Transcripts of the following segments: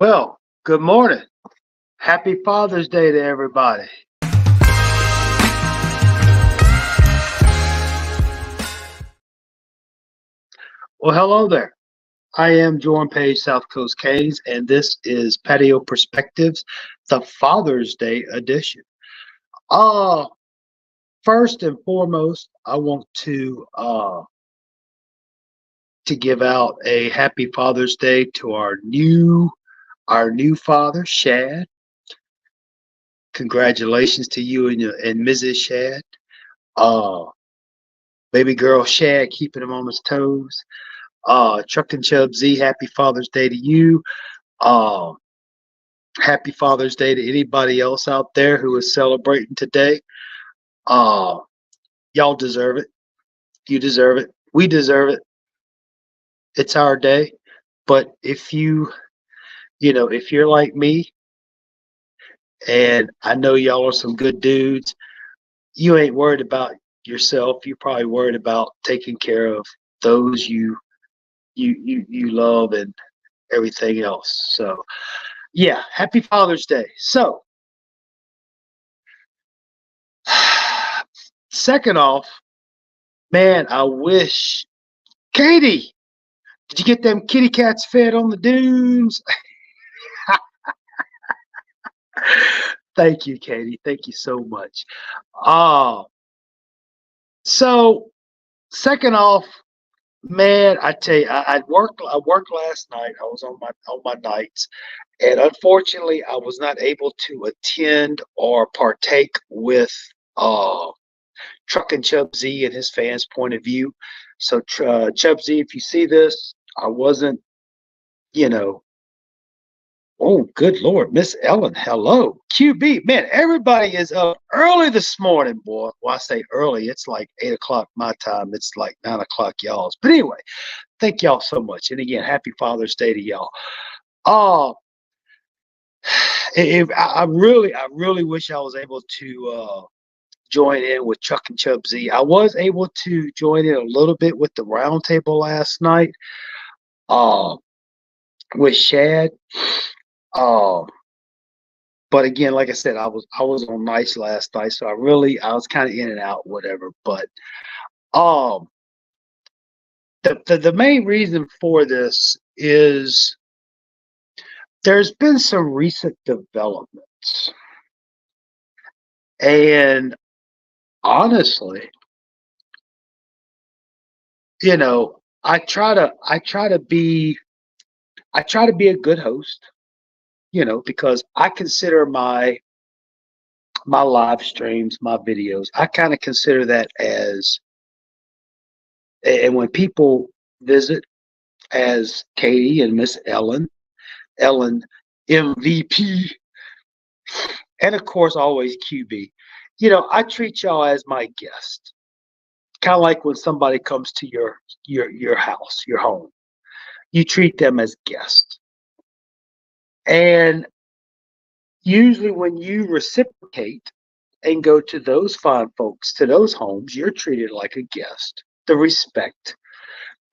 Well, good morning. Happy Father's Day to everybody. Well, hello there. I am Jordan Page, South Coast Canes, and this is Patio Perspectives, the Father's Day edition. Uh, First and foremost, I want to give out a happy Father's Day to our new father, Shad. Congratulations to you and Mrs. Shad. Uh, Baby girl Shad keeping him on his toes. Chuck and Chub Z, happy Father's Day to you. Uh, Happy Father's Day to anybody else out there who is celebrating today. Uh, y'all deserve it. You deserve it. We deserve it. It's our day. But if you're like me, and I know y'all are some good dudes, you ain't worried about yourself. You're probably worried about taking care of those you love and everything else. So yeah, happy Father's Day. So second off, man, I wish Katie, did you get them kitty cats fed on the dunes? Thank you, Katie. Thank you so much. Uh so second off, man, I tell you, I worked last night. I was on my nights, and unfortunately I was not able to attend or partake with uh Truck and Chub Z and his fans' point of view. So, Chub Z, if you see this, I wasn't, you know, oh, good Lord, Miss Ellen, hello. QB, man, everybody is up early this morning, boy. Well, I say early, it's like 8 o'clock my time. It's like 9 o'clock y'all's. But anyway, thank y'all so much. And again, happy Father's Day to y'all. Uh, I really wish I was able to join in with Chuck and Chub Z. I was able to join in a little bit with the roundtable last night uh, with Shad. Uh, but again, like I said, I was on nights last night, so I was kind of in and out, whatever. But um, the main reason for this is there's been some recent developments, and honestly, I try to be a good host, because I consider my live streams, my videos, I kind of consider that as, and when people visit as Katie and Miss Ellen MVP, and of course always QB, I treat y'all as my guest, kind of like when somebody comes to your house, your home, you treat them as guests, and usually when you reciprocate and go to those fine folks, to those homes, you're treated like a guest. The respect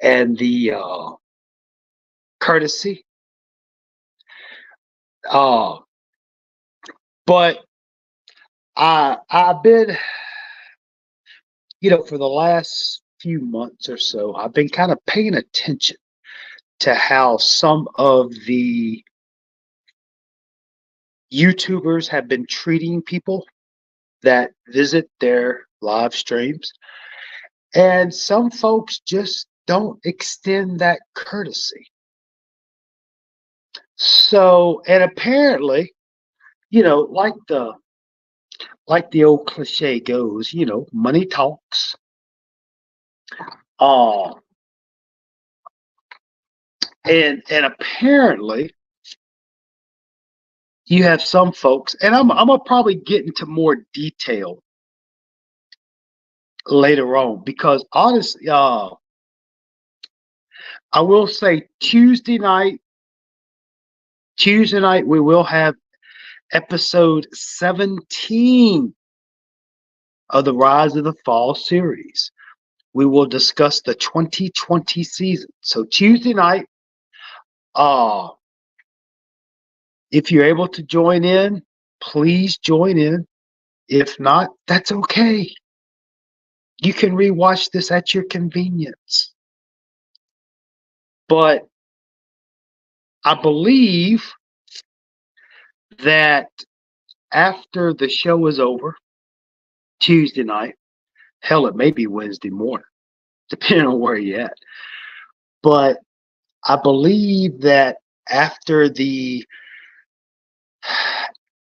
and the courtesy. Uh, but I've been, for the last few months or so, I've been kind of paying attention to how some of the YouTubers have been treating people that visit their live streams. And some folks just don't extend that courtesy. So, and apparently, like the old cliche goes, money talks. Uh, and apparently you have some folks, and I'm gonna probably get into more detail later on, because honestly, I will say Tuesday night we will have episode 17 of the Rise of the Fall series. We will discuss the 2020 season. So Tuesday night, uh, If you're able to join in, please join in. If not, that's okay. You can rewatch this at your convenience. But I believe that after the show is over, Tuesday night, hell, it may be Wednesday morning, depending on where you're at. But I believe that after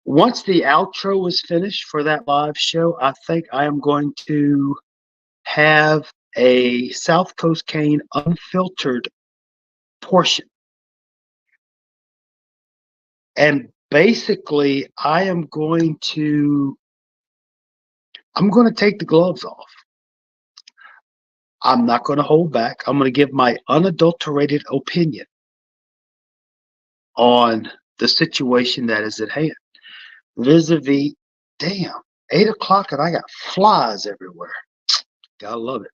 once the outro is finished for that live show, I think I am going to have a South Coast Cane unfiltered portion. And basically, I'm going to take the gloves off. I'm not going to hold back. I'm going to give my unadulterated opinion on the situation that is at hand. Vis-a-vis, damn, 8 o'clock and I got flies everywhere. Gotta love it.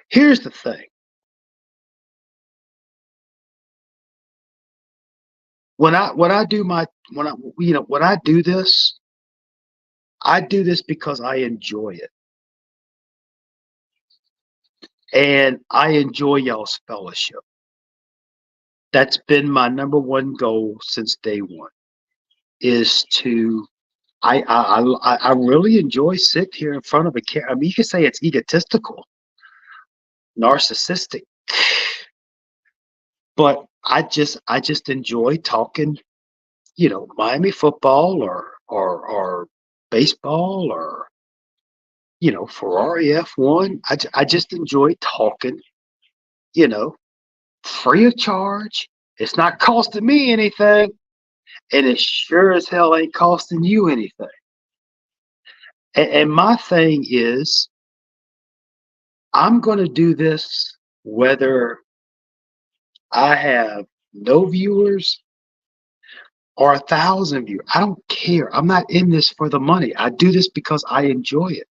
Here's the thing. When I do this, I do this because I enjoy it. And I enjoy y'all's fellowship. That's been my number one goal since day one, is to I really enjoy sitting here in front of a camera. I mean, you could say it's egotistical, narcissistic, but I just enjoy talking, Miami football or baseball or Ferrari F1. I just enjoy talking, free of charge. It's not costing me anything, and it sure as hell ain't costing you anything. And my thing is, I'm going to do this whether I have no viewers or 1,000 viewers. I don't care. I'm not in this for the money. I do this because I enjoy it.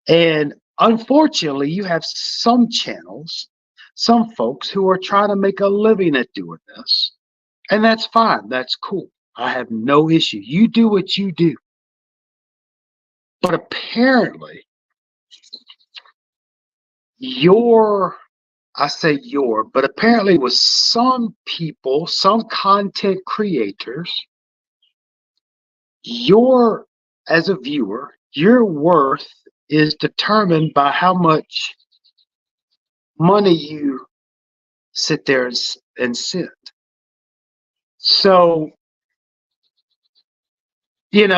And unfortunately, you have some channels, some folks who are trying to make a living at doing this. And that's fine. That's cool. I have no issue. You do what you do. But apparently, but apparently with some people, some content creators, as a viewer, your worth is determined by how much money you sit there and send. So, and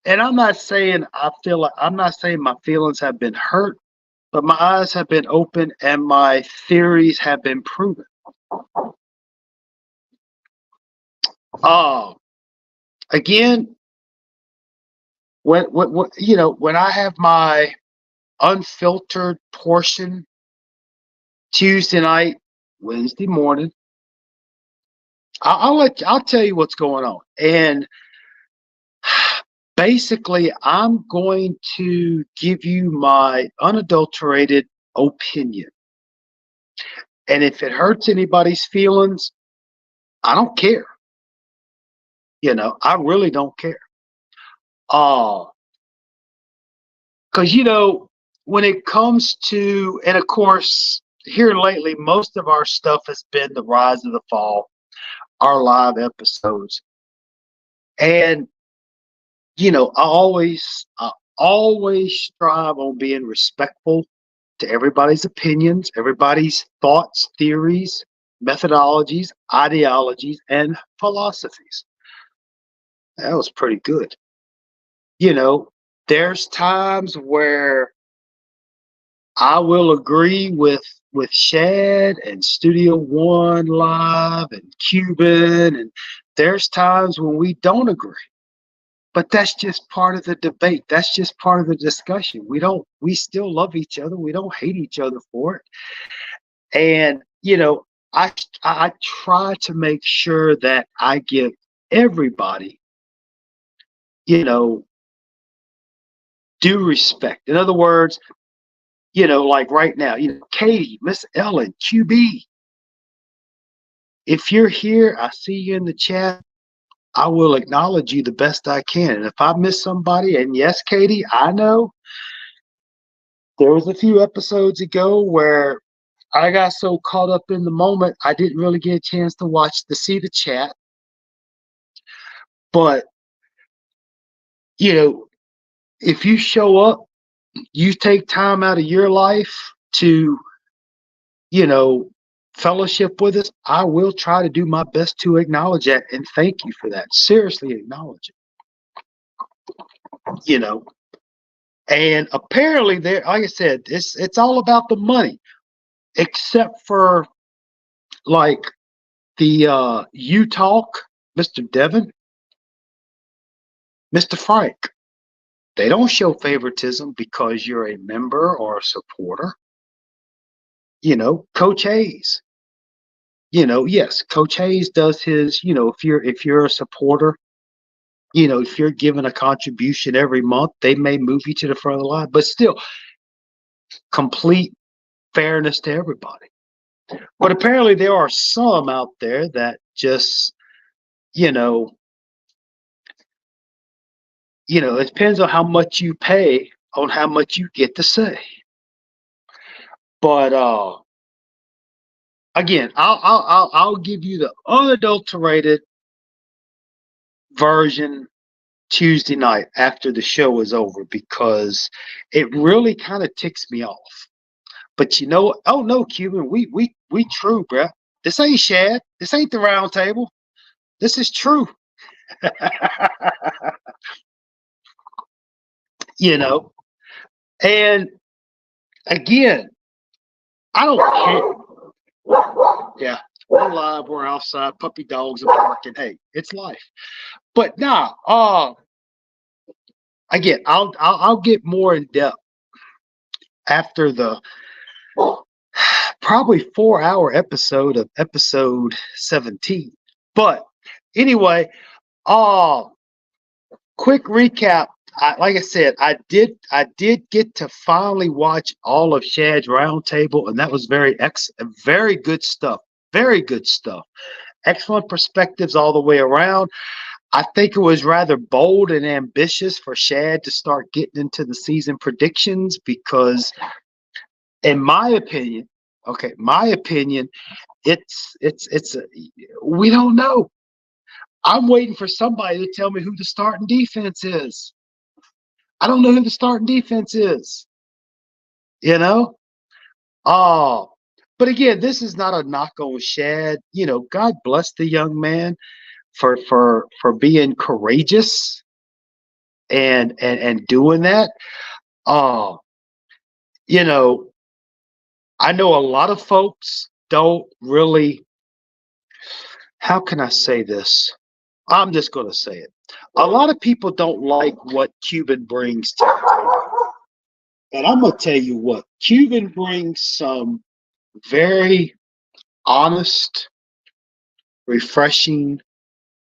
I'm not saying I'm not saying my feelings have been hurt, but my eyes have been open and my theories have been proven. Again, when I have my unfiltered portion Tuesday night, Wednesday morning, I'll tell you what's going on. And basically, I'm going to give you my unadulterated opinion. And if it hurts anybody's feelings, I don't care. I really don't care. Because, when it comes to, and of course, here lately, most of our stuff has been the rise of the fall, our live episodes. And, I always strive on being respectful to everybody's opinions, everybody's thoughts, theories, methodologies, ideologies, and philosophies. That was pretty good. There's times where I will agree with Shad and Studio One Live and Cuban, and there's times when we don't agree. But that's just part of the debate. That's just part of the discussion. We still love each other. We don't hate each other for it. And, I try to make sure that I give everybody, due respect. In other words, Like right now, Katie, Miss Ellen, QB. If you're here, I see you in the chat. I will acknowledge you the best I can. And if I miss somebody, and yes, Katie, I know there was a few episodes ago where I got so caught up in the moment, I didn't really get a chance to see the chat. But, if you show up, you take time out of your life to, you know, fellowship with us, I will try to do my best to acknowledge that and thank you for that. Seriously acknowledge it. And apparently there, like I said, it's all about the money, except for like the you talk, Mr. Devon, Mr. Frank. They don't show favoritism because you're a member or a supporter. Coach Hayes. Yes, Coach Hayes does his, if you're a supporter, if you're given a contribution every month, they may move you to the front of the line, but still complete fairness to everybody. But apparently there are some out there that just, it depends on how much you pay on how much you get to say. But again, I'll give you the unadulterated version Tuesday night after the show is over because it really kind of ticks me off. But oh no, Cuban, we true, bruh. This ain't Shad. This ain't the round table. This is true. And again, I don't care. Yeah, we're live, we're outside, puppy dogs are barking. Hey, it's life. But again, I'll get more in depth after the probably 4-hour episode of episode 17. But anyway, quick recap. Like I said, I did get to finally watch all of Shad's Roundtable, and that was very good stuff. Very good stuff. Excellent perspectives all the way around. I think it was rather bold and ambitious for Shad to start getting into the season predictions because, in my opinion, we don't know. I'm waiting for somebody to tell me who the starting defense is. I don't know who the starting defense is. But again, this is not a knock on Shad. God bless the young man for being courageous and doing that. I know a lot of folks don't really. How can I say this? I'm just going to say it. A lot of people don't like what Cuban brings to the table. And I'm going to tell you what, Cuban brings some very honest, refreshing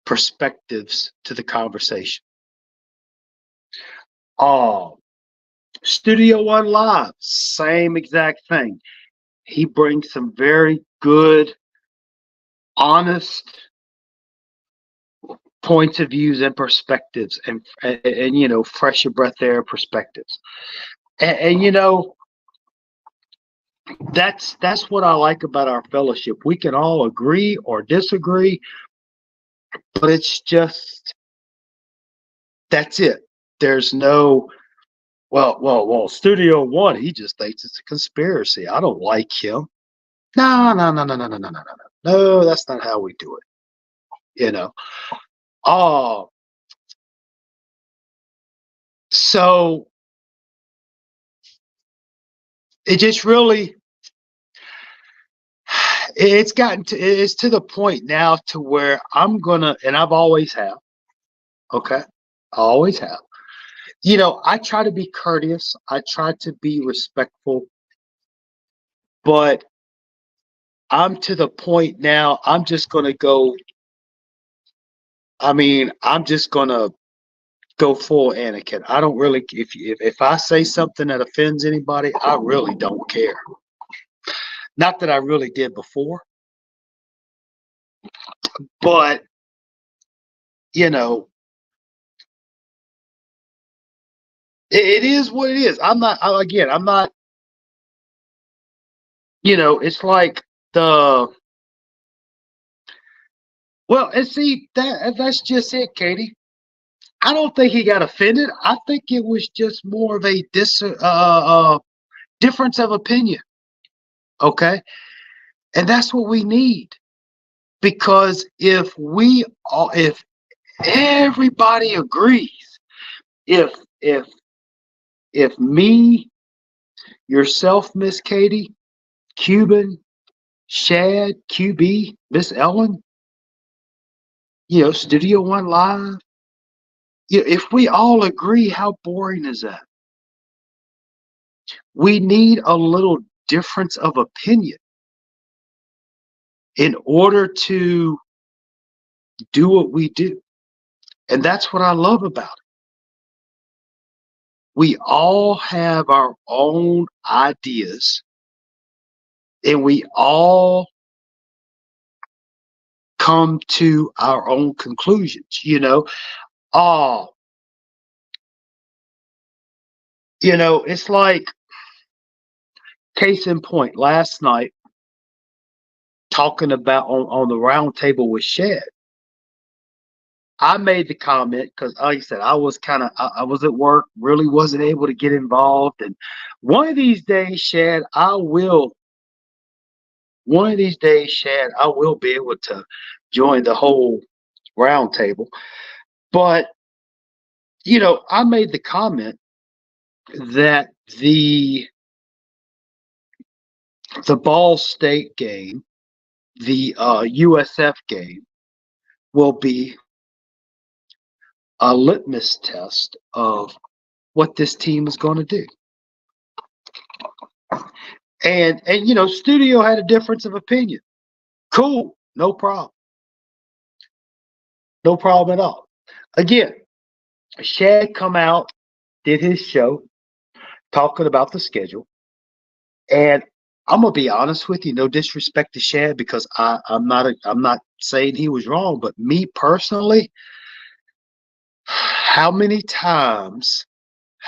perspectives to the conversation. Studio One Live, same exact thing. He brings some very good, honest points of views and perspectives and fresh breath air perspectives. And that's what I like about our fellowship. We can all agree or disagree, but it's just that's it. There's no well, Studio One, he just thinks it's a conspiracy. I don't like him. No. No, that's not how we do it. So it just really it's to the point now to where I'm gonna, and I've always have. Okay. I always have. I try to be courteous. I try to be respectful, but I'm to the point now, I'm just going to go. I'm just going to go full Anakin. I don't really if I say something that offends anybody, I really don't care. Not that I really did before, but you know, it is what it is. I'm not. It's like the well, and see that's just it, Katie. I don't think he got offended. I think it was just more of a difference of opinion. Okay, and that's what we need because if everybody agrees, if if if me, yourself, Miss Katie, Cuban, Shad, QB, Miss Ellen, Studio One Live, if we all agree, how boring is that? We need a little difference of opinion in order to do what we do. And that's what I love about it. We all have our own ideas and we all come to our own conclusions, Oh, it's like case in point, last night, talking about on the round table with Shed, I made the comment because, like I said, I was I was at work, really wasn't able to get involved. And one of these days, Shad, I will be able to join the whole round table. But, I made the comment that the Ball State game, the USF game, will be a litmus test of what this team is going to do. And Studio had a difference of opinion. Cool, no problem. No problem at all. Again, Shad come out, did his show, talking about the schedule. And I'm gonna be honest with you, no disrespect to Shad, because I'm not saying he was wrong, but me personally, how many times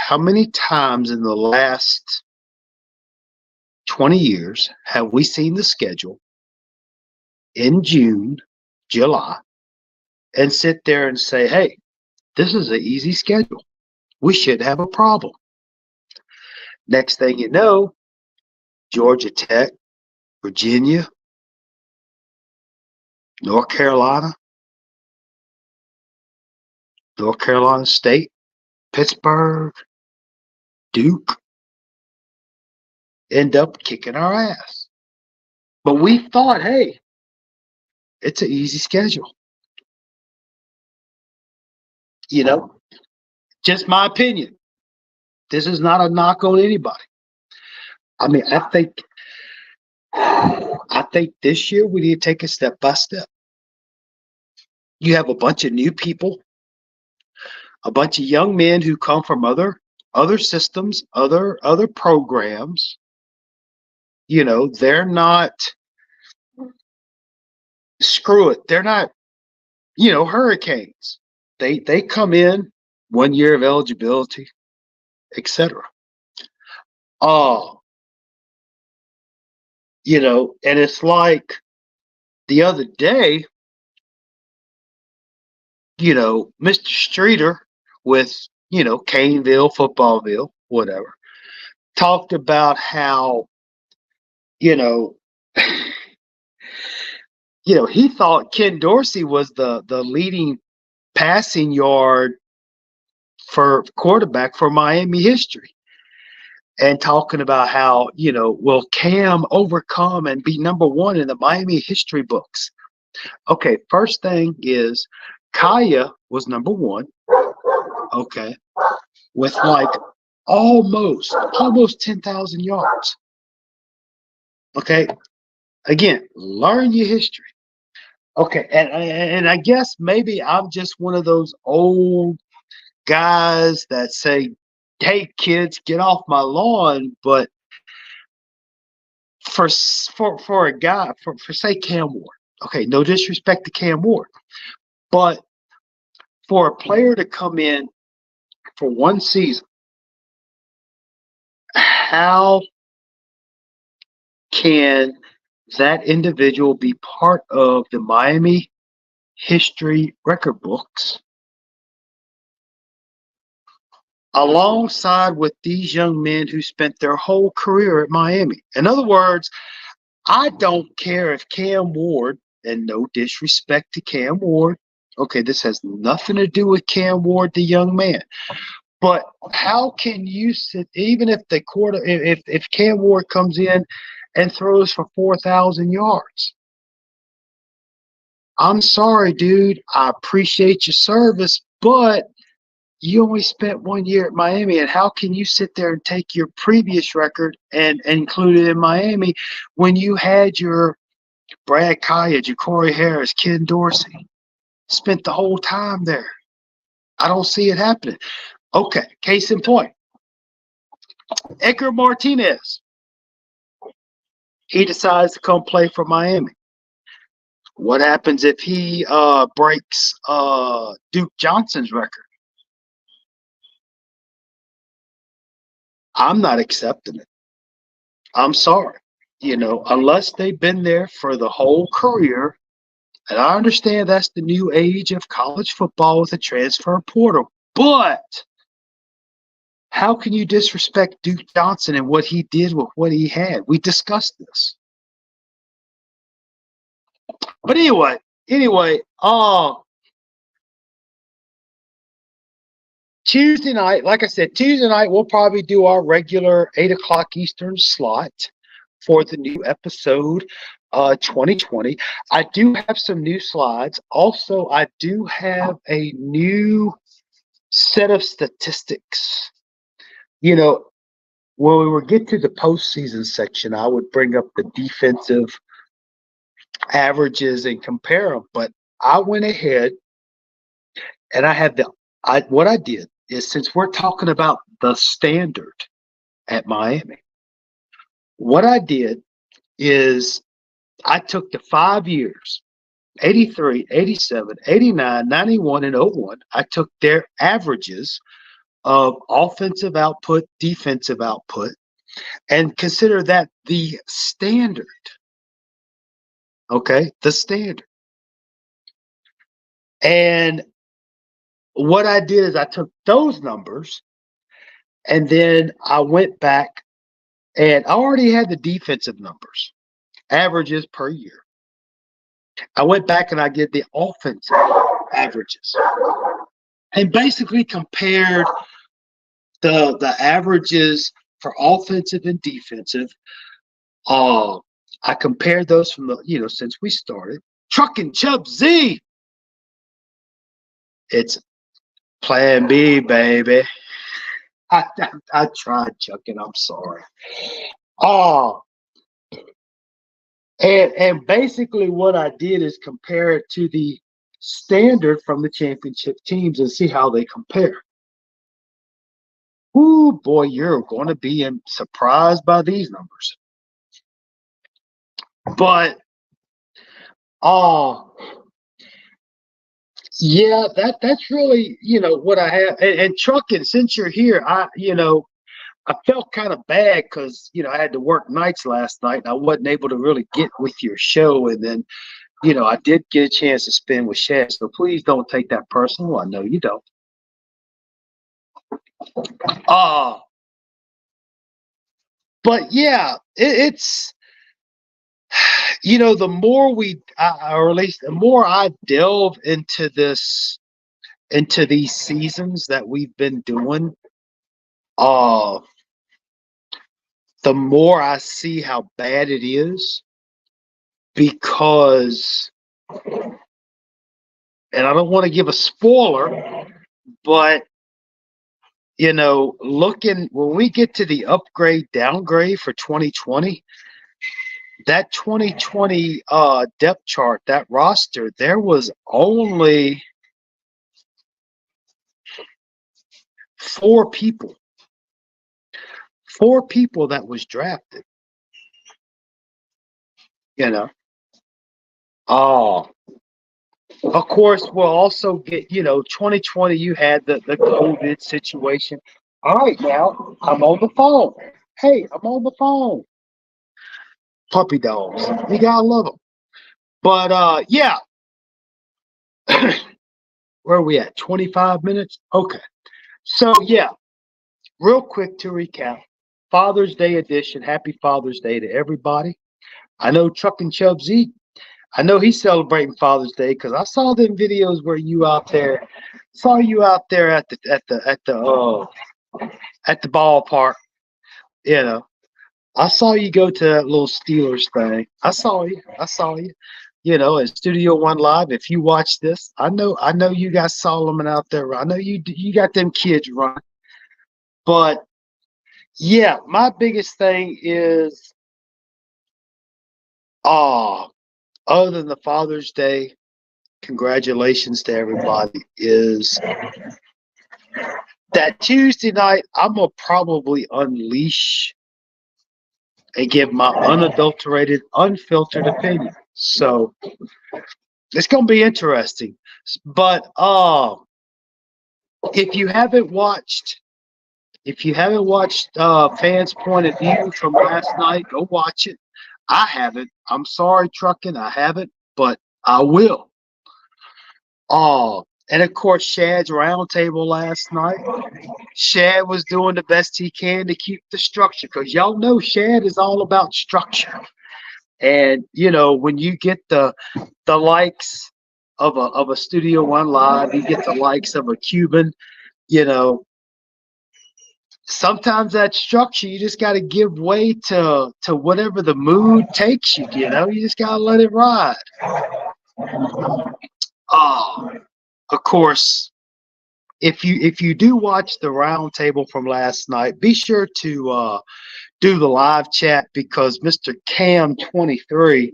in the last 20 years have we seen the schedule in June, July, and sit there and say, hey, this is an easy schedule. We should have a problem. Next thing you know, Georgia Tech, Virginia, North Carolina State, Pittsburgh, Duke end up kicking our ass. But we thought, hey, it's an easy schedule. Just my opinion. This is not a knock on anybody. I mean, I think this year we need to take it step by step. You have a bunch of new people, a bunch of young men who come from other systems, other programs. They're not, screw it. They're not, hurricanes. They come in 1 year of eligibility, etc. And it's like the other day, Mr. Streeter with, Caneville, Footballville, whatever, talked about how, he thought Ken Dorsey was the leading passing yard for quarterback for Miami history. And talking about how, will Cam overcome and be number one in the Miami history books? Okay, first thing is Kaya was number one. Okay, with like almost 10,000 yards. Okay, again, learn your history. Okay, and I guess maybe I'm just one of those old guys that say, "Hey, kids, get off my lawn," but for a guy for say Cam Ward, okay, no disrespect to Cam Ward, but for a player to come in for one season, how can that individual be part of the Miami history record books alongside with these young men who spent their whole career at Miami? In other words, I don't care if Cam Ward, and no disrespect to Cam Ward, okay, this has nothing to do with Cam Ward, the young man. But how can you sit, even if the if Cam Ward comes in and throws for 4,000 yards? I'm sorry, dude. I appreciate your service, but you only spent 1 year at Miami, and how can you sit there and take your previous record and include it in Miami when you had your Brad Kaya, Ja'Cory Harris, Ken Dorsey, spent the whole time there? I don't see it happening. Okay, case in point, Edgar Martinez. He decides to come play for Miami. What happens if he breaks Duke Johnson's record? I'm not accepting it. I'm sorry. Unless they've been there for the whole career, and I understand that's the new age of college football with the transfer portal, but how can you disrespect Duke Johnson and what he did with what he had? We discussed this. But anyway, Tuesday night, like I said, Tuesday night we'll probably do our regular 8 o'clock Eastern slot for the new episode 2020. I do have some new slides. Also, I do have a new set of statistics. When we would get to the postseason section, I would bring up the defensive averages and compare them. But I went ahead and what I did is, since we're talking about the standard at Miami, what I did is I took the 5 years, 83, 87, 89, 91, and 01. I took their averages of offensive output, defensive output, and consider that the standard. Okay, the standard. And what I did is I took those numbers and then I went back and I already had the defensive numbers, averages per year. I went back and I did the offensive averages and basically compared the averages for offensive and defensive. I compared those from since we started. Trucking Chubb Z. It's Plan B, baby. I tried chucking. I'm sorry. And basically what I did is compare it to the standard from the championship teams and see how they compare. Ooh, boy, you're going to be surprised by these numbers. But, yeah, that's really, what I have. And trucking, since you're here, I felt kind of bad because, I had to work nights last night and I wasn't able to really get with your show. And then, I did get a chance to spend with Shad. So please don't take that personal. I know you don't. But yeah, it's, the more or at least the more I delve into these seasons that we've been doing, the more I see how bad it is, because, and I don't want to give a spoiler, but looking when we get to the upgrade downgrade for 2020, that 2020 depth chart, that roster, there was only Four people. Four people that was drafted. You know. Oh, of course, we'll also get, 2020, you had the COVID situation. All right, now I'm on the phone. Hey, I'm on the phone. Puppy dogs. You gotta love them. But yeah, where are we at? 25 minutes? Okay. So yeah, real quick to recap. Father's Day edition. Happy Father's Day to everybody. I know Truck and Chub Z. I know he's celebrating Father's Day because I saw them videos where you out there, saw you out there at the ballpark. You know, I saw you go to that little Steelers thing. I saw you. I saw you. At Studio One Live. If you watch this, I know you got Solomon out there. I know you got them kids running. But yeah, my biggest thing is, other than the Father's Day, congratulations to everybody, is that Tuesday night, I'm going to probably unleash and give my unadulterated, unfiltered opinion. So it's going to be interesting. But if you haven't watched, Fans' Point of View from last night, go watch it. I haven't. I'm sorry, Truckin', I haven't, but I will. And of course, Shad's roundtable last night. Shad was doing the best he can to keep the structure because y'all know Shad is all about structure. And when you get the likes of a Studio One Live, you get the likes of a Cuban, sometimes that structure you just got to give way to whatever the mood takes you. You just got to let it ride. Of course, if you do watch the roundtable from last night, be sure to do the live chat because Mr. Cam 23,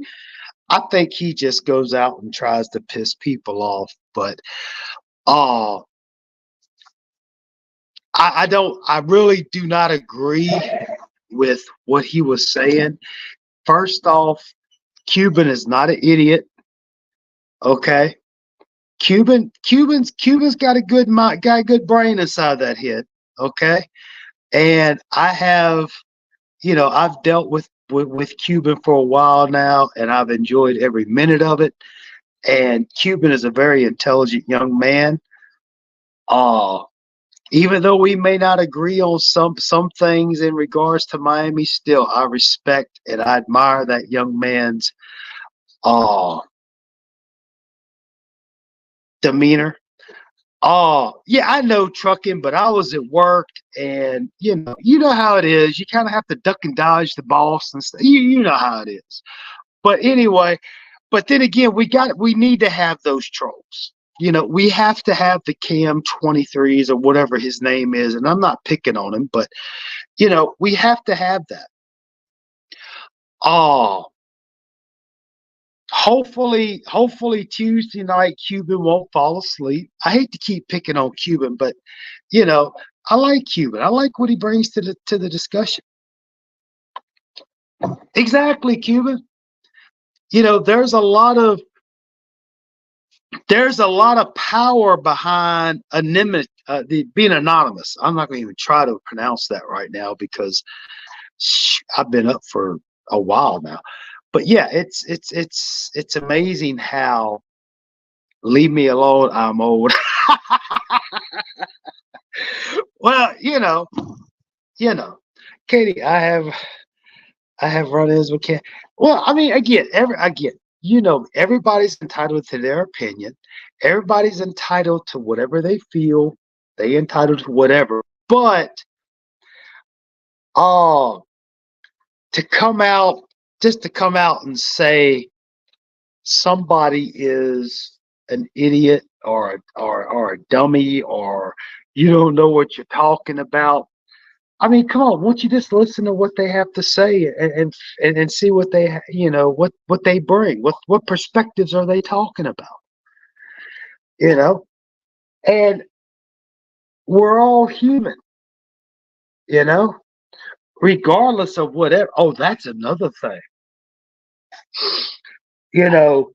I think he just goes out and tries to piss people off. But I really do not agree with what he was saying. First off, Cuban is not an idiot. Okay. Cuban's got a good mind, got a good brain inside that head. Okay. And I have, I've dealt with Cuban for a while now, and I've enjoyed every minute of it. And Cuban is a very intelligent young man. Even though we may not agree on some things in regards to Miami, still I respect and I admire that young man's demeanor. Yeah, I know Trucking, but I was at work, and you know how it is. You kind of have to duck and dodge the boss and stuff. You know how it is. But anyway, but then again, we need to have those trolls. We have to have the Cam 23s or whatever his name is, and I'm not picking on him, but we have to have that. Hopefully Tuesday night Cuban won't fall asleep. I hate to keep picking on Cuban, but I like Cuban. I like what he brings to the discussion. Exactly, Cuban. There's a lot of power behind being anonymous. I'm not going to even try to pronounce that right now because I've been up for a while now. But yeah, it's amazing how leave me alone, I'm old. Well, Katie, I have run-ins with Ken. Well, I mean, again, everybody's entitled to their opinion. Everybody's entitled to whatever they feel. They entitled to whatever. But to come out and say somebody is an idiot or a dummy or you don't know what you're talking about. I mean, come on, won't you just listen to what they have to say and see what they what they bring, what perspectives are they talking about? And we're all human, you know, regardless of whatever. Oh, that's another thing. You know,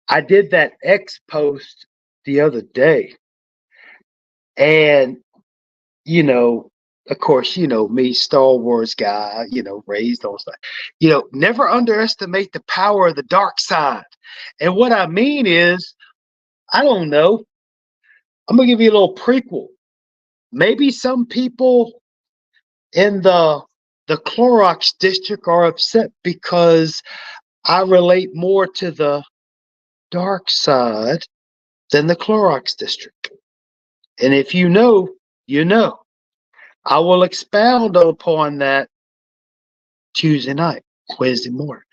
I did that X post the other day, and you know, of course, you know me, Star Wars guy, you know, raised on stuff. You know, never underestimate the power of the dark side. And what I mean is, I don't know. I'm gonna give you a little prequel. Maybe some people in the Clorox district are upset because I relate more to the dark side than the Clorox district. And if you know, you know. I will expound upon that Tuesday night, Wednesday morning.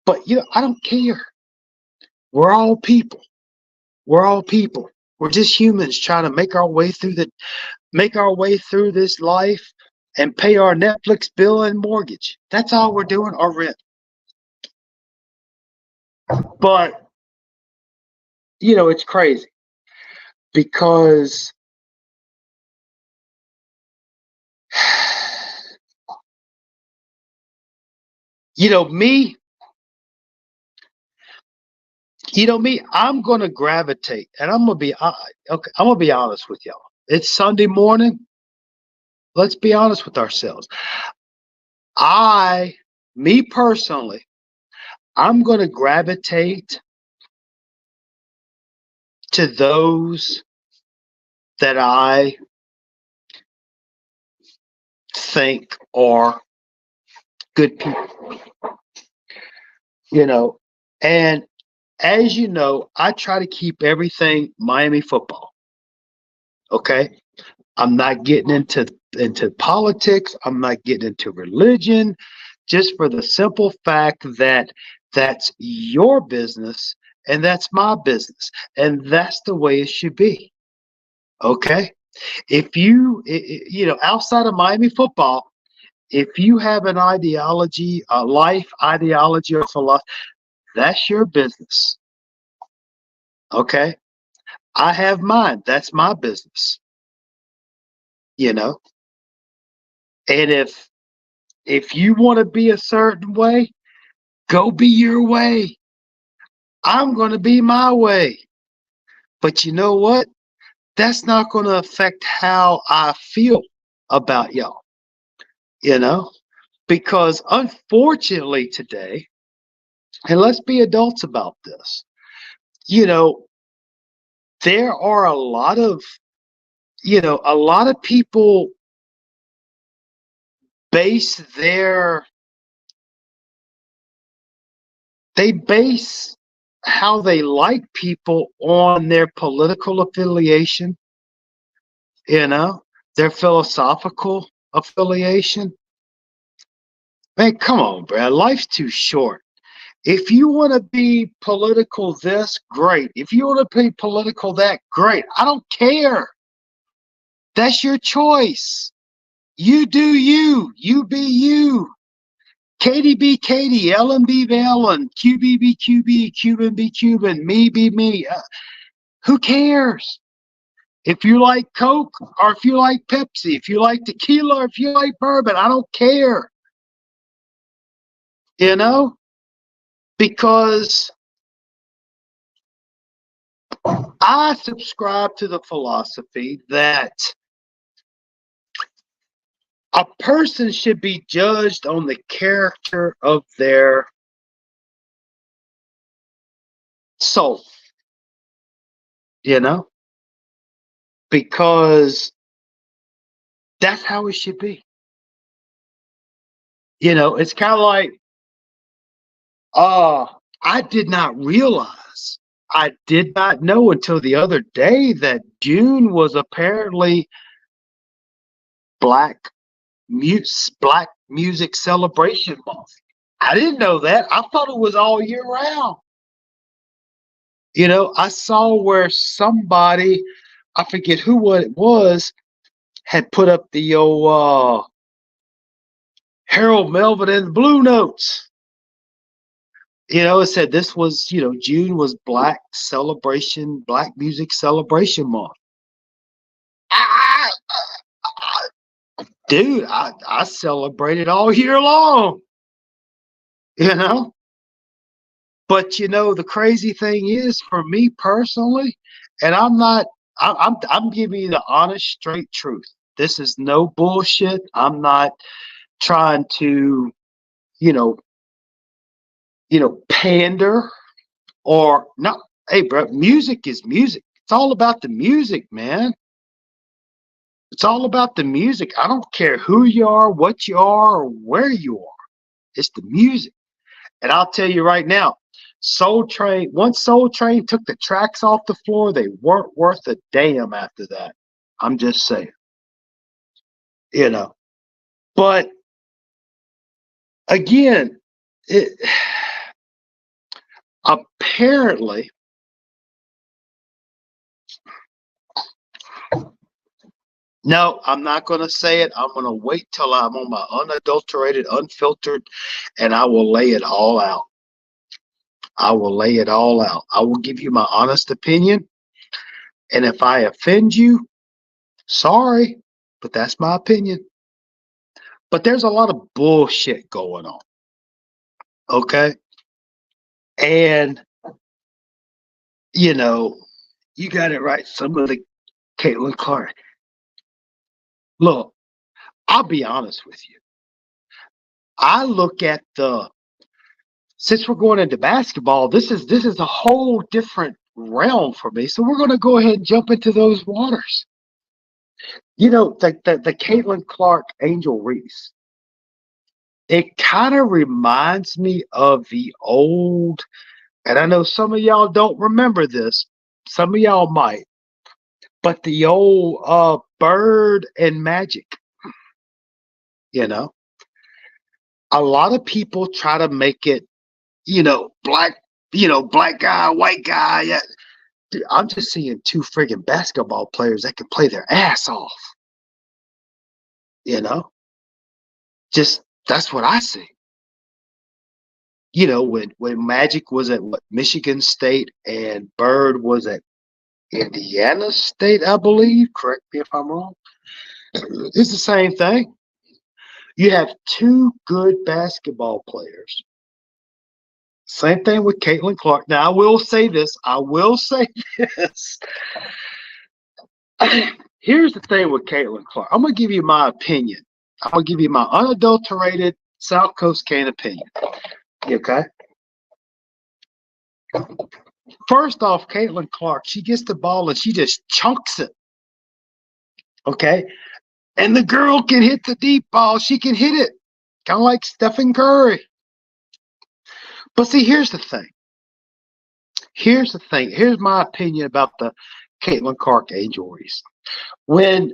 But you know, I don't care. We're all people. We're all people. We're just humans trying to make our way through this life and pay our Netflix bill and mortgage. That's all we're doing, or rent. But you know, it's crazy because you know me, I'm gonna gravitate, and I'm gonna be okay. I'm gonna be honest with y'all. It's Sunday morning. Let's be honest with ourselves. Me personally, I'm gonna gravitate to those that I think are good people. You know, and as you know, I try to keep everything Miami football. Okay. I'm not getting into politics. I'm not getting into religion, just for the simple fact that that's your business and that's my business, and that's the way it should be. Okay. If you know, outside of Miami football, if you have an ideology, a life ideology or philosophy, that's your business. Okay. I have mine. That's my business. You know, and if you want to be a certain way, go be your way. I'm going to be my way. But you know what? That's not going to affect how I feel about y'all, you know? Because unfortunately today, and let's be adults about this, you know, there are a lot of people base their they base how they like people on their political affiliation, you know, their philosophical affiliation. Man, come on, Brad. Life's too short. If you want to be political this, great. If you want to be political that, great. I don't care. That's your choice. You do you. You be you. Katie be Katie. Ellen be Ellen. QB be QB. Cuban be Cuban. Me be me. Who cares? If you like Coke or if you like Pepsi, if you like tequila or if you like bourbon, I don't care. You know? Because I subscribe to the philosophy that a person should be judged on the character of their soul, you know? Because that's how it should be. You know, it's kind of like, I did not realize, I did not know until the other day that June was apparently Black Black Music Celebration Month. I didn't know that. I thought it was all year round. You know, I saw where somebody, I forget who it was, had put up the old Harold Melvin and the Blue Notes. You know, it said this was, you know, June was Black Music Celebration Month. dude, I celebrate it all year long, you know. But the crazy thing is, for me personally, and I'm not, I'm giving you the honest, straight truth. This is no bullshit. I'm not trying to, you know, pander or not. Hey, bro, music is music. It's all about the music, man. It's all about the music. I don't care who you are, what you are, or where you are. It's the music. And I'll tell you right now, once Soul Train took the tracks off the floor, they weren't worth a damn after that. I'm just saying, you know. But again, it, apparently, no, I'm not going to say it. I'm going to wait till I'm on my unadulterated, unfiltered, and I will lay it all out. I will lay it all out. I will give you my honest opinion. And if I offend you, sorry, but that's my opinion. But there's a lot of bullshit going on. Okay. And, you know, you got it right. Some of the Caitlin Clark. Look, I'll be honest with you. I look at since we're going into basketball, this is a whole different realm for me. So we're going to go ahead and jump into those waters. The Caitlin Clark Angel Reese. It kind of reminds me of the old, and I know some of y'all don't remember this. Some of y'all might, but the old Bird and Magic. You know, a lot of people try to make it, black, black guy, white guy. Yeah. Dude, I'm just seeing two friggin' basketball players that can play their ass off. You know, just that's what I see. When Magic was at Michigan State and Bird was at Indiana State, I believe. Correct me if I'm wrong. It's the same thing. You have two good basketball players. Same thing with Caitlin Clark. Now, I will say this. Here's the thing with Caitlin Clark. I'm going to give you my opinion. I'm going to give you my unadulterated South Coast Cane opinion. Okay? First off, Caitlin Clark, she gets the ball and she just chunks it. Okay? And the girl can hit the deep ball. She can hit it. Kind of like Stephen Curry. But see, here's the thing. Here's my opinion about the Caitlin Clark Angel Reese. When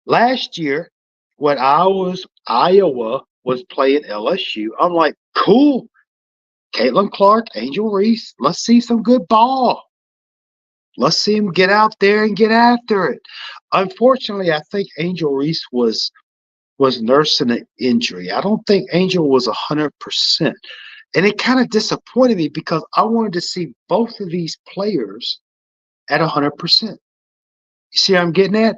last year, when Iowa was playing LSU, I'm like, cool. Caitlin Clark, Angel Reese, let's see some good ball. Let's see him get out there and get after it. Unfortunately, I think Angel Reese was nursing an injury. I don't think Angel was 100%. And it kind of disappointed me because I wanted to see both of these players at 100%. You see what I'm getting at?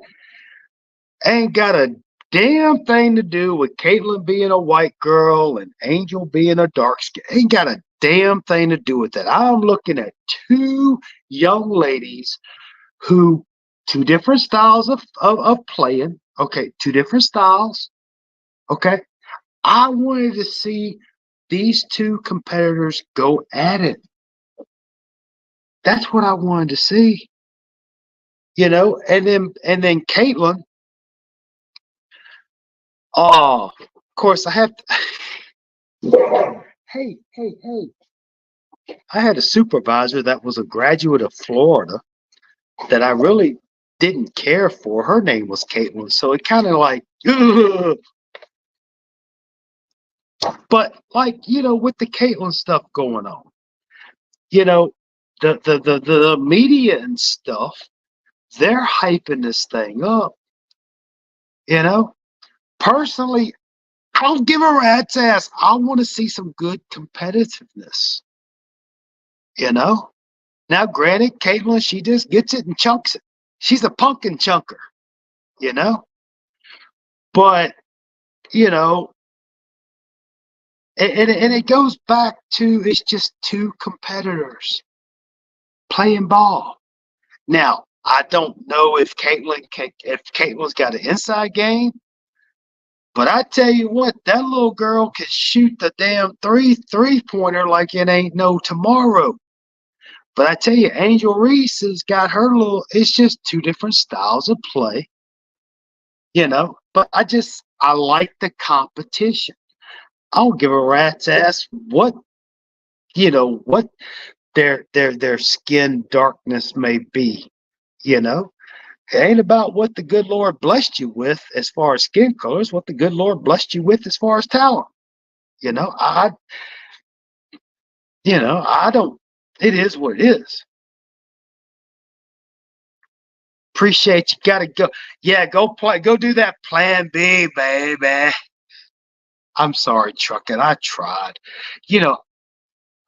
Ain't got a damn thing to do with Caitlin being a white girl and Angel being a dark skin. Ain't got a damn thing to do with that. I'm looking at two young ladies who, two different styles of playing. Okay, two different styles. Okay. I wanted to see these two competitors go at it. That's what I wanted to see. And then Caitlin. Oh, of course I have to, hey. I had a supervisor that was a graduate of Florida that I really didn't care for. Her name was Caitlin, so it kind of like, ugh. But like, with the Caitlin stuff going on, the media and stuff, they're hyping this thing up. Personally, I don't give a rat's ass. I want to see some good competitiveness. Now, granted, Caitlin, she just gets it and chunks it. She's a pumpkin chunker. you know. But you know, and it goes back to it's just two competitors playing ball. Now, I don't know if Caitlin's got an inside game, but I tell you what, that little girl can shoot the damn three pointer like it ain't no tomorrow. But I tell you, Angel Reese has got her little. It's just two different styles of play, you know. But I like the competition. I don't give a rat's ass what their skin darkness may be, you know. It ain't about what the good Lord blessed you with as far as skin colors, what the good Lord blessed you with as far as talent. You know, I don't, it is what it is. Appreciate you. Gotta go. Yeah, go do that plan B, baby. I'm sorry, trucking. I tried. You know,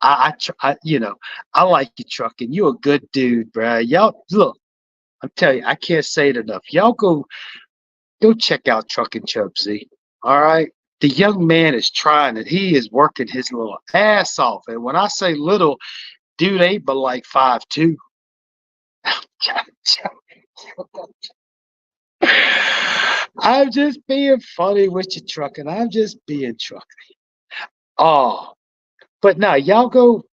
I like you, trucking. You a good dude, bro. Y'all, look, I'm telling you, I can't say it enough. Y'all go check out Trucking Chub Z. All right. The young man is trying it. He is working his little ass off. And when I say little, dude ain't but like 5'2". I'm just being funny with you, trucking. I'm just being trucking. Oh, but now y'all go,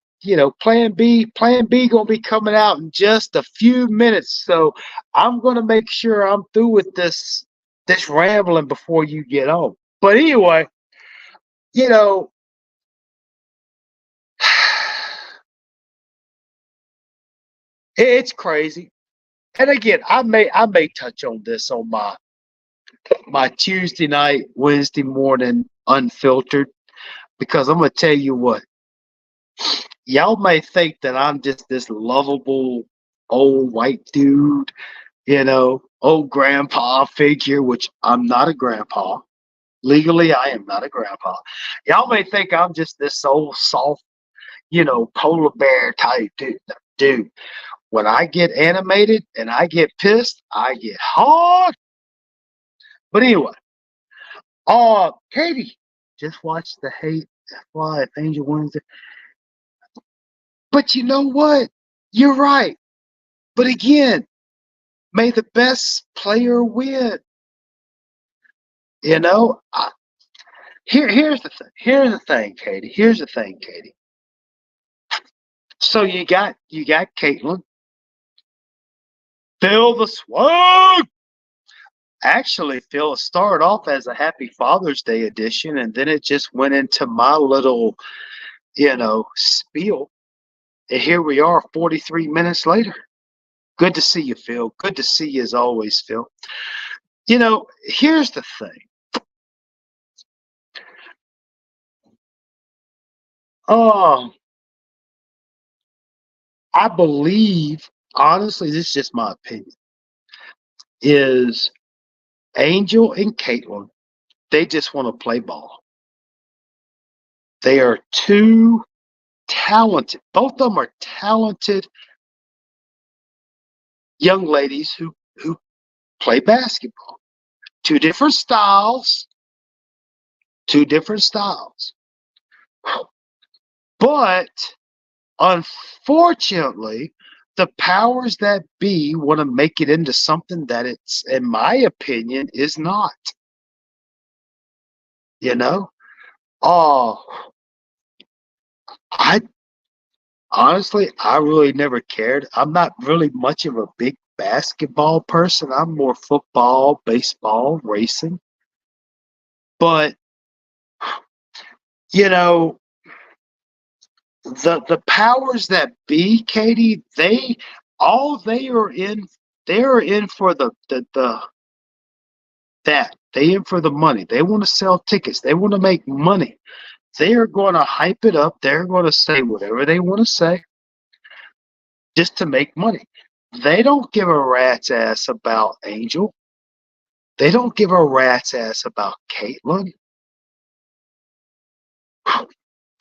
plan B. Plan B gonna be coming out in just a few minutes. So I'm gonna make sure I'm through with this rambling before you get on. But anyway, you know, it's crazy. And again, I may touch on this on my Tuesday night, Wednesday morning unfiltered, because I'm gonna tell you what, y'all may think that I'm just this lovable old white dude, old grandpa figure, which I'm not a grandpa. Legally, I am not a grandpa. Y'all may think I'm just this old soft, polar bear type dude. Dude, when I get animated and I get pissed, I get hard. But anyway, Katie, just watched the Hate Fly Angel Wednesday. But you know what? You're right. But again, may the best player win. You know, here's the thing. Here's the thing, Katie. Here's the thing, Katie. So you got Caitlin. Feel the swag. Actually, Phil, it started off as a Happy Father's Day edition, and then it just went into my little, spiel. And here we are 43 minutes later. Good to see you, Phil. Good to see you as always, Phil. Here's the thing. Oh, I believe, honestly, this is just my opinion, is Angel and Caitlin, they just want to play ball. They are too talented. Both of them are talented young ladies who play basketball. Two different styles. Two different styles. But unfortunately, the powers that be want to make it into something that it's, in my opinion, is not. Oh, I honestly, I really never cared. I'm not really much of a big basketball person. I'm more football, baseball, racing. But you know, the powers that be, Katie, they are in for they in for the money. They want to sell tickets. They want to make money. They are going to hype it up. They're going to say whatever they want to say just to make money. They don't give a rat's ass about Angel. They don't give a rat's ass about Caitlin.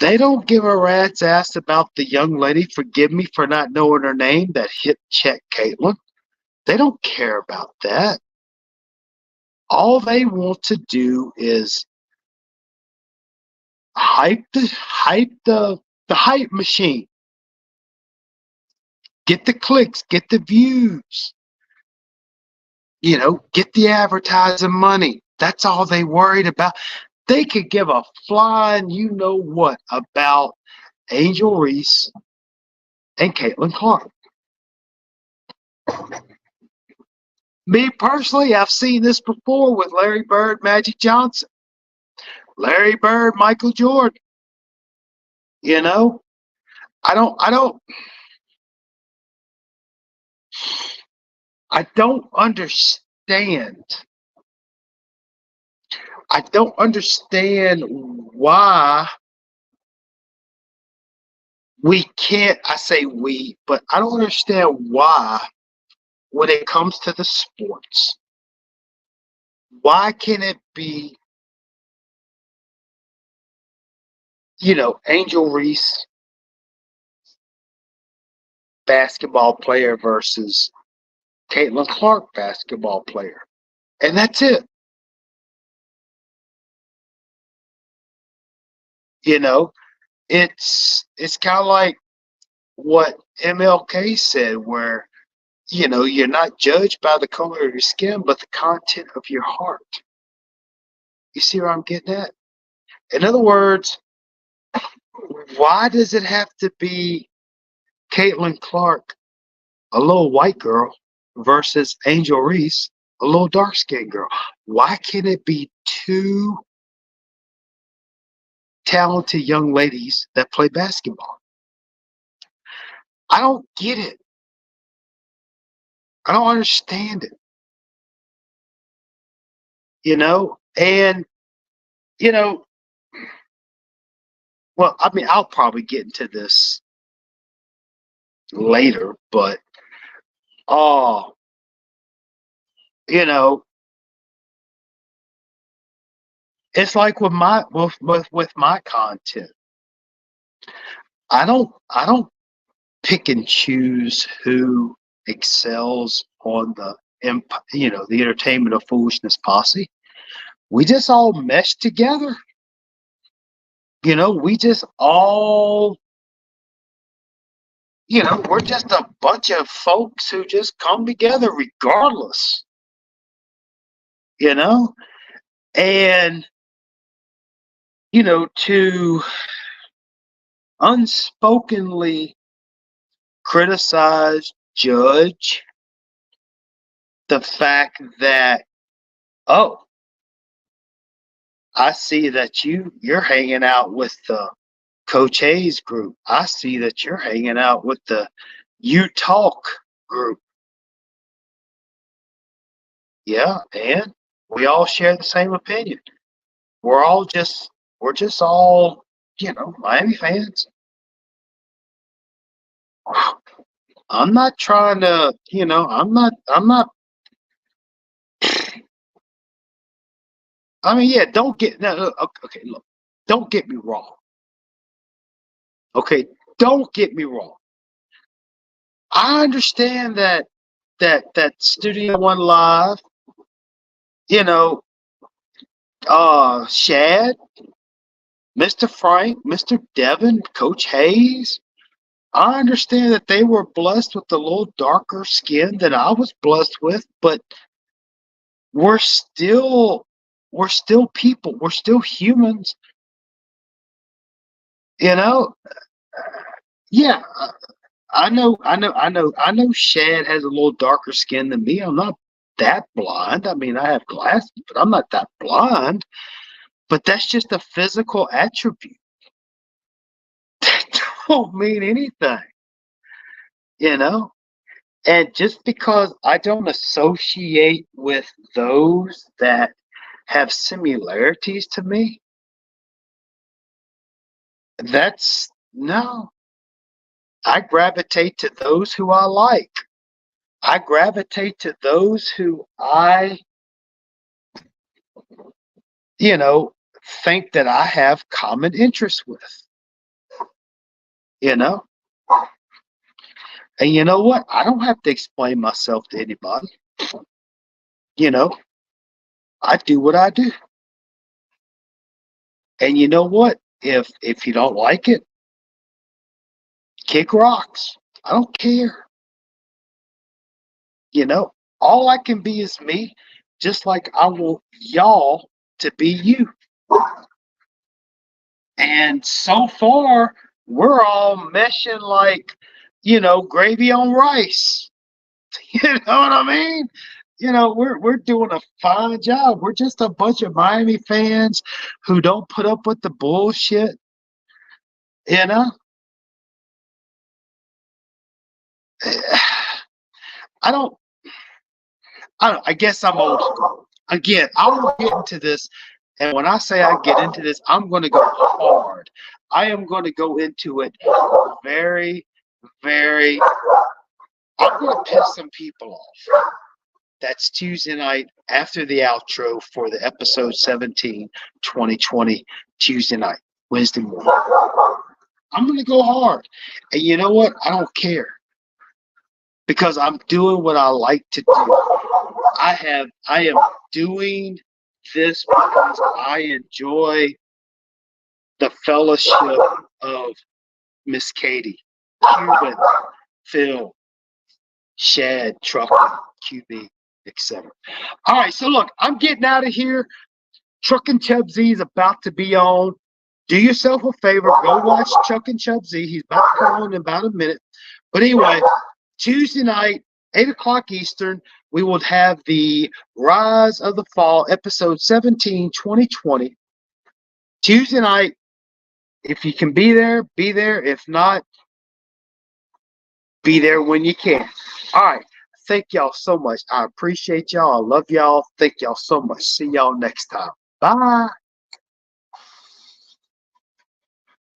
They don't give a rat's ass about the young lady, forgive me for not knowing her name, that hit check Caitlin. They don't care about that. All they want to do is hype the hype machine. Get the clicks, get the views, get the advertising money. That's all they worried about. They could give a flying you know what about Angel Reese and Caitlin Clark. Me personally, I've seen this before with Larry Bird, Magic Johnson, Larry Bird, Michael Jordan. You know, I don't understand. I don't understand why we can't. I say we, but I don't understand why when it comes to the sports, why can it be, Angel Reese basketball player versus Caitlin Clark basketball player, and that's it. You know, it's kind of like what MLK said, where you're not judged by the color of your skin, but the content of your heart. You see where I'm getting at? In other words, why does it have to be Caitlin Clark, a little white girl, versus Angel Reese, a little dark skinned girl? Why can't it be two talented young ladies that play basketball? I don't get it. I don't understand it. And you know, well, I mean, I'll probably get into this later, but oh, you know, it's like with my content. I don't pick and choose who excels on the entertainment of foolishness posse. We just all mesh together. We just all, we're just a bunch of folks who just come together regardless, you know, and, to unspokenly criticize, judge the fact that, oh, I see that you're hanging out with the Coach Hayes group. I see that you're hanging out with the You Talk group. Yeah, and we all share the same opinion. We're just all, Miami fans. I'm not trying to, I'm not. I mean, yeah, don't get no. Okay, look, don't get me wrong. Okay, don't get me wrong. I understand that Studio One Live, you know, Shad, Mr. Frank, Mr. Devin, Coach Hayes. I understand that they were blessed with a little darker skin than I was blessed with, but we're still we're still people. We're still humans, you know. Yeah, I know. Shad has a little darker skin than me. I'm not that blind. I mean, I have glasses, but I'm not that blind. But that's just a physical attribute. That don't mean anything, you know. And just because I don't associate with those that have similarities to me, that's no. I gravitate to those who I like. I gravitate to those who you know, think that I have common interests with, you know? And you know what? I don't have to explain myself to anybody, you know? I do what I do. And you know what? If you don't like it, kick rocks. I don't care. You know, all I can be is me, just like I want y'all to be you. And so far, we're all meshing like, gravy on rice. You know what I mean? We're doing a fine job. We're just a bunch of Miami fans who don't put up with the bullshit. You know, I don't. I don't. I guess I'm old school. Again, I will get into this, and when I say I get into this, I'm going to go hard. I am going to go into it very, very. I'm going to piss some people off. That's Tuesday night after the outro for the episode 17, 2020, Tuesday night, Wednesday morning. I'm going to go hard. And you know what? I don't care because I'm doing what I like to do. I am doing this because I enjoy the fellowship of Miss Katie, Cuban, Phil, Shad, Trucker, QB, etc. All right, so look, I'm getting out of here. Truck and Chub Z is about to be on. Do yourself a favor, go watch Chuck and Chub Z. He's about to come on in about a minute. But anyway, Tuesday night, 8 o'clock Eastern, we will have the Rise of the Fall, episode 17, 2020. Tuesday night, if you can be there, be there. If not, be there when you can. All right. Thank y'all so much. I appreciate y'all. I love y'all. Thank y'all so much. See y'all next time. Bye.